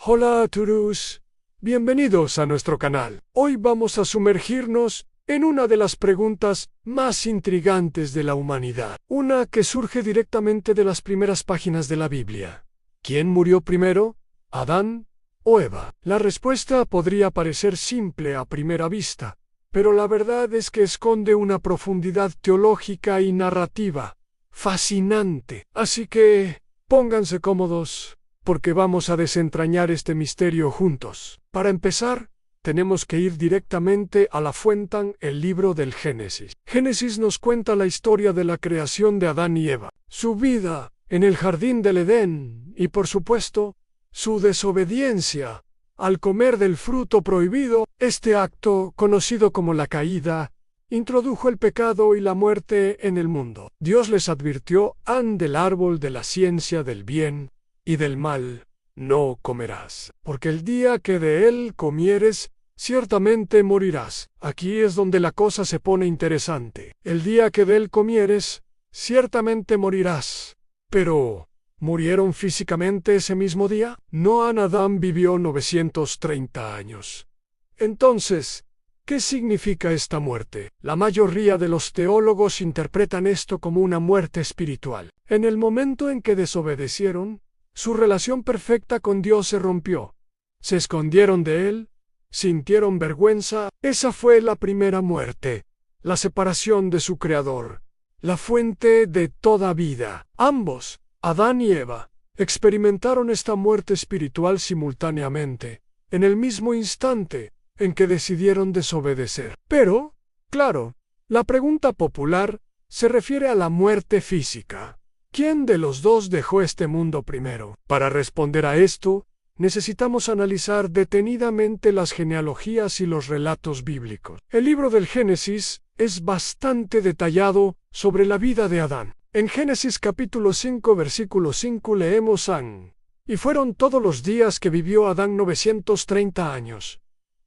Hola a todos, bienvenidos a nuestro canal. Hoy vamos a sumergirnos en una de las preguntas más intrigantes de la humanidad. Una que surge directamente de las primeras páginas de la Biblia. ¿Quién murió primero? ¿Adán o Eva? La respuesta podría parecer simple a primera vista, pero la verdad es que esconde una profundidad teológica y narrativa fascinante. Así que pónganse cómodos, porque vamos a desentrañar este misterio juntos. Para empezar, tenemos que ir directamente a la fuente, el libro del Génesis. Génesis nos cuenta la historia de la creación de Adán y Eva, su vida en el jardín del Edén y, por supuesto, su desobediencia al comer del fruto prohibido. Este acto, conocido como la caída, introdujo el pecado y la muerte en el mundo. Dios les advirtió: del árbol de la ciencia del bien y del mal no comerás, porque el día que de él comieres, ciertamente morirás. Aquí es donde la cosa se pone interesante. El día que de él comieres, ciertamente morirás. Pero, ¿murieron físicamente ese mismo día? No. Adán vivió 930 años. Entonces, ¿qué significa esta muerte? La mayoría de los teólogos interpretan esto como una muerte espiritual. En el momento en que desobedecieron, su relación perfecta con Dios se rompió. Se escondieron de Él, sintieron vergüenza. Esa fue la primera muerte, la separación de su Creador, la fuente de toda vida. Ambos, Adán y Eva, experimentaron esta muerte espiritual simultáneamente, en el mismo instante en que decidieron desobedecer. Pero, claro, la pregunta popular se refiere a la muerte física. ¿Quién de los dos dejó este mundo primero? Para responder a esto, necesitamos analizar detenidamente las genealogías y los relatos bíblicos. El libro del Génesis es bastante detallado sobre la vida de Adán. En Génesis capítulo 5 versículo 5 leemos: y fueron todos los días que vivió Adán 930 años,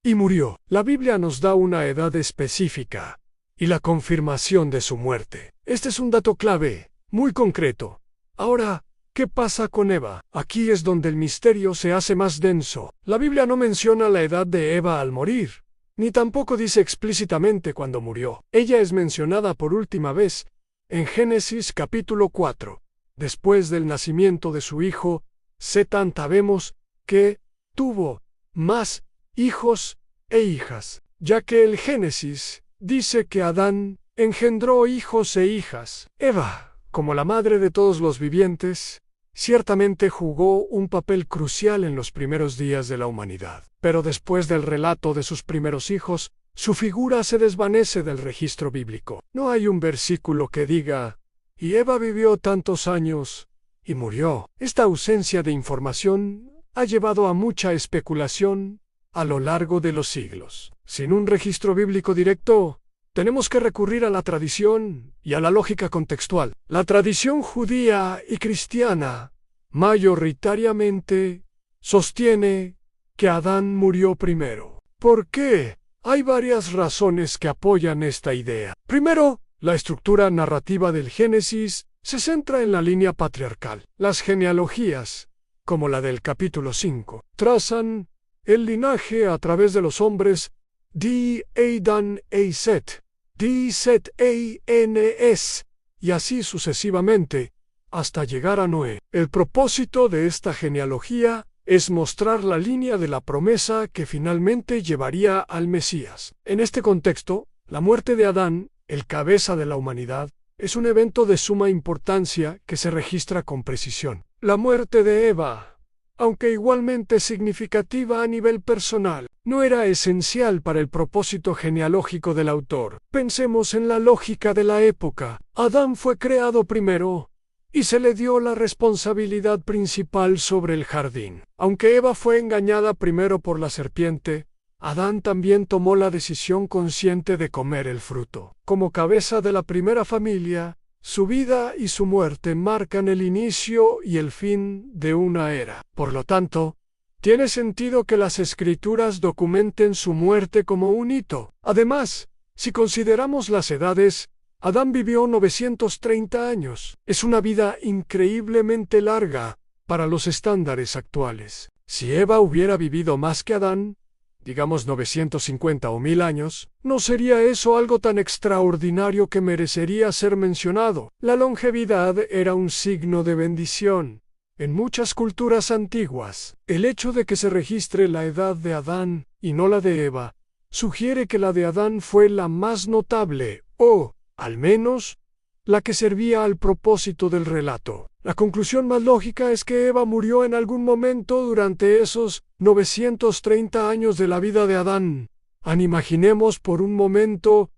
y murió. La Biblia nos da una edad específica y la confirmación de su muerte. Este es un dato clave, muy concreto. Ahora, ¿qué pasa con Eva? Aquí es donde el misterio se hace más denso. La Biblia no menciona la edad de Eva al morir, ni tampoco dice explícitamente cuándo murió. Ella es mencionada por última vez en Génesis capítulo 4. Después del nacimiento de su hijo, Set. Sabemos que tuvo más hijos e hijas, ya que el Génesis dice que Adán engendró hijos e hijas. Eva, como la madre de todos los vivientes, ciertamente jugó un papel crucial en los primeros días de la humanidad. Pero después del relato de sus primeros hijos, su figura se desvanece del registro bíblico. No hay un versículo que diga: y Eva vivió tantos años y murió. Esta ausencia de información ha llevado a mucha especulación a lo largo de los siglos. Sin un registro bíblico directo, tenemos que recurrir a la tradición y a la lógica contextual. La tradición judía y cristiana mayoritariamente sostiene que Adán murió primero. ¿Por qué? Hay varias razones que apoyan esta idea. Primero, la estructura narrativa del Génesis se centra en la línea patriarcal. Las genealogías, como la del capítulo 5, trazan el linaje a través de los hombres de Adán e Set, de Set e Enes, y así sucesivamente, hasta llegar a Noé. El propósito de esta genealogía es mostrar la línea de la promesa que finalmente llevaría al Mesías. En este contexto, la muerte de Adán, el cabeza de la humanidad, es un evento de suma importancia que se registra con precisión. La muerte de Eva, aunque igualmente significativa a nivel personal, no era esencial para el propósito genealógico del autor. Pensemos en la lógica de la época. Adán fue creado primero y se le dio la responsabilidad principal sobre el jardín. Aunque Eva fue engañada primero por la serpiente, Adán también tomó la decisión consciente de comer el fruto. Como cabeza de la primera familia, su vida y su muerte marcan el inicio y el fin de una era. Por lo tanto, tiene sentido que las Escrituras documenten su muerte como un hito. Además, si consideramos las edades, Adán vivió 930 años. Es una vida increíblemente larga para los estándares actuales. Si Eva hubiera vivido más que Adán, digamos 950 o 1000 años, no sería eso algo tan extraordinario que merecería ser mencionado. La longevidad era un signo de bendición. En muchas culturas antiguas, el hecho de que se registre la edad de Adán y no la de Eva, sugiere que la de Adán fue la más notable, o, al menos, la que servía al propósito del relato. La conclusión más lógica es que Eva murió en algún momento durante esos 930 años de la vida de Adán. Imaginemos por un momento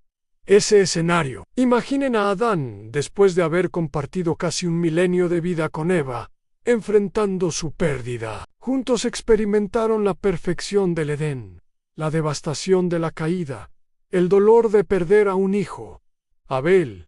ese escenario. Imaginen a Adán, después de haber compartido casi un milenio de vida con Eva, enfrentando su pérdida. Juntos experimentaron la perfección del Edén, la devastación de la caída, el dolor de perder a un hijo, Abel,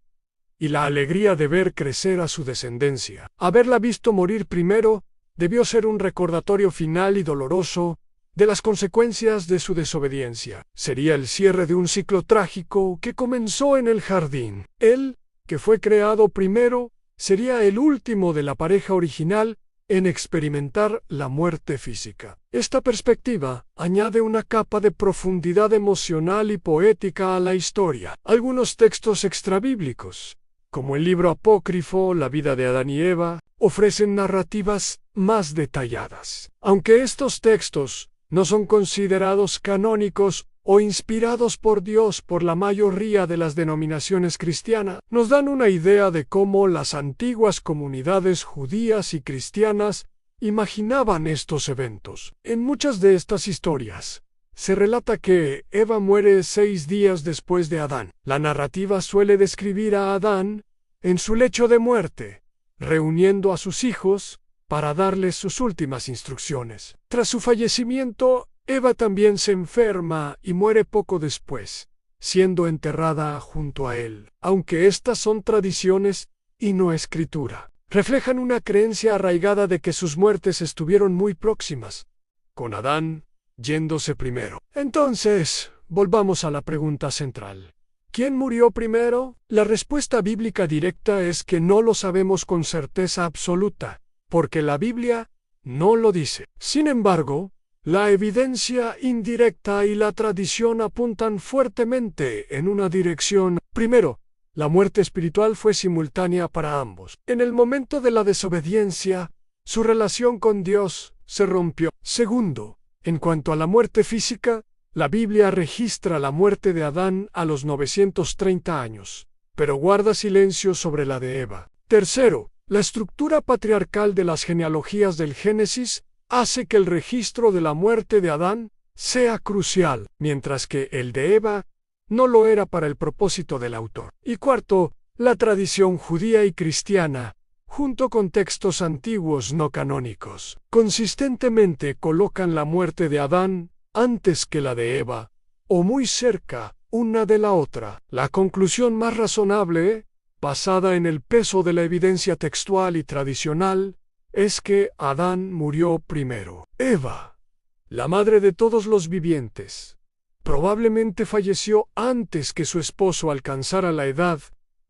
y la alegría de ver crecer a su descendencia. Haberla visto morir primero debió ser un recordatorio final y doloroso de las consecuencias de su desobediencia. Sería el cierre de un ciclo trágico que comenzó en el jardín. Él, que fue creado primero, sería el último de la pareja original en experimentar la muerte física. Esta perspectiva añade una capa de profundidad emocional y poética a la historia. Algunos textos extrabíblicos, como el libro apócrifo La vida de Adán y Eva, ofrecen narrativas más detalladas. Aunque estos textos no son considerados canónicos o inspirados por Dios por la mayoría de las denominaciones cristianas, nos dan una idea de cómo las antiguas comunidades judías y cristianas imaginaban estos eventos. En muchas de estas historias, se relata que Eva muere 6 días después de Adán. La narrativa suele describir a Adán en su lecho de muerte, reuniendo a sus hijos para darles sus últimas instrucciones. Tras su fallecimiento, Eva también se enferma y muere poco después, siendo enterrada junto a él. Aunque estas son tradiciones y no escritura, reflejan una creencia arraigada de que sus muertes estuvieron muy próximas, con Adán yéndose primero. Entonces, volvamos a la pregunta central. ¿Quién murió primero? La respuesta bíblica directa es que no lo sabemos con certeza absoluta, porque la Biblia no lo dice. Sin embargo, la evidencia indirecta y la tradición apuntan fuertemente en una dirección. Primero, la muerte espiritual fue simultánea para ambos. En el momento de la desobediencia, su relación con Dios se rompió. Segundo, en cuanto a la muerte física, la Biblia registra la muerte de Adán a los 930 años, pero guarda silencio sobre la de Eva. Tercero, la estructura patriarcal de las genealogías del Génesis hace que el registro de la muerte de Adán sea crucial, mientras que el de Eva no lo era para el propósito del autor. Y cuarto, la tradición judía y cristiana, junto con textos antiguos no canónicos, consistentemente colocan la muerte de Adán antes que la de Eva, o muy cerca una de la otra. La conclusión más razonable, basada en el peso de la evidencia textual y tradicional, es que Adán murió primero. Eva, la madre de todos los vivientes, probablemente falleció antes que su esposo alcanzara la edad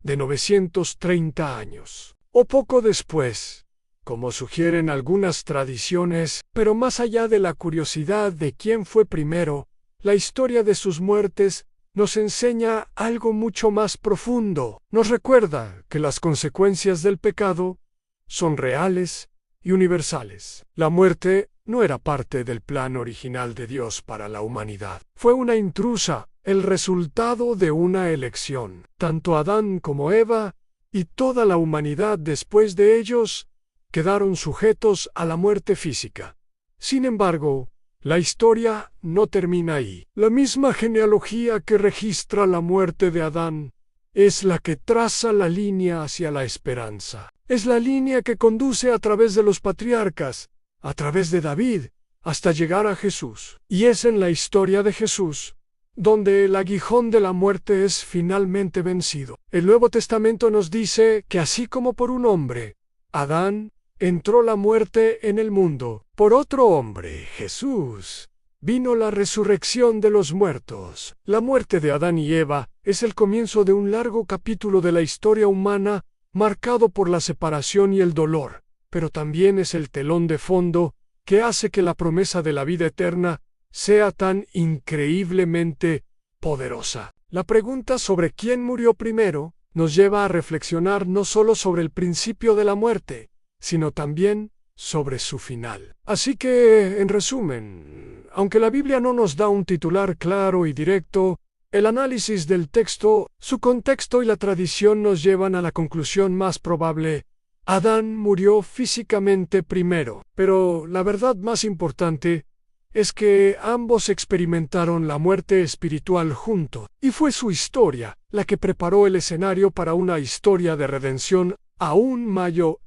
de 930 años, o poco después, como sugieren algunas tradiciones. Pero más allá de la curiosidad de quién fue primero, la historia de sus muertes nos enseña algo mucho más profundo. Nos recuerda que las consecuencias del pecado son reales y universales. La muerte no era parte del plan original de Dios para la humanidad. Fue una intrusa, el resultado de una elección. Tanto Adán como Eva y toda la humanidad después de ellos quedaron sujetos a la muerte física. Sin embargo, la historia no termina ahí. La misma genealogía que registra la muerte de Adán es la que traza la línea hacia la esperanza. Es la línea que conduce a través de los patriarcas, a través de David, hasta llegar a Jesús. Y es en la historia de Jesús donde el aguijón de la muerte es finalmente vencido. El Nuevo Testamento nos dice que así como por un hombre, Adán, entró la muerte en el mundo, por otro hombre, Jesús, vino la resurrección de los muertos. La muerte de Adán y Eva es el comienzo de un largo capítulo de la historia humana marcado por la separación y el dolor, pero también es el telón de fondo que hace que la promesa de la vida eterna sea tan increíblemente poderosa. La pregunta sobre quién murió primero nos lleva a reflexionar no solo sobre el principio de la muerte, sino también sobre su final. Así que, en resumen, aunque la Biblia no nos da un titular claro y directo, el análisis del texto, su contexto y la tradición nos llevan a la conclusión más probable: Adán murió físicamente primero. Pero la verdad más importante es que ambos experimentaron la muerte espiritual juntos, y fue su historia la que preparó el escenario para una historia de redención aún mayor.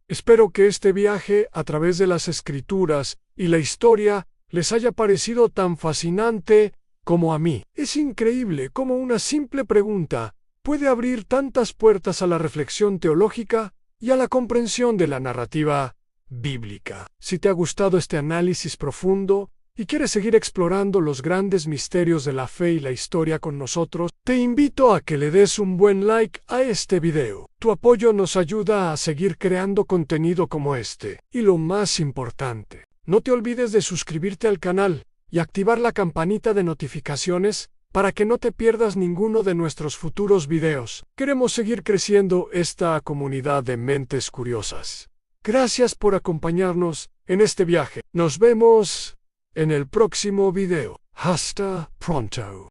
Espero que este viaje a través de las Escrituras y la historia les haya parecido tan fascinante como a mí. Es increíble cómo una simple pregunta puede abrir tantas puertas a la reflexión teológica y a la comprensión de la narrativa bíblica. Si te ha gustado este análisis profundo y quieres seguir explorando los grandes misterios de la fe y la historia con nosotros, te invito a que le des un buen like a este video. Tu apoyo nos ayuda a seguir creando contenido como este. Y lo más importante, no te olvides de suscribirte al canal y activar la campanita de notificaciones para que no te pierdas ninguno de nuestros futuros videos. Queremos seguir creciendo esta comunidad de mentes curiosas. Gracias por acompañarnos en este viaje. Nos vemos en el próximo video. Hasta pronto.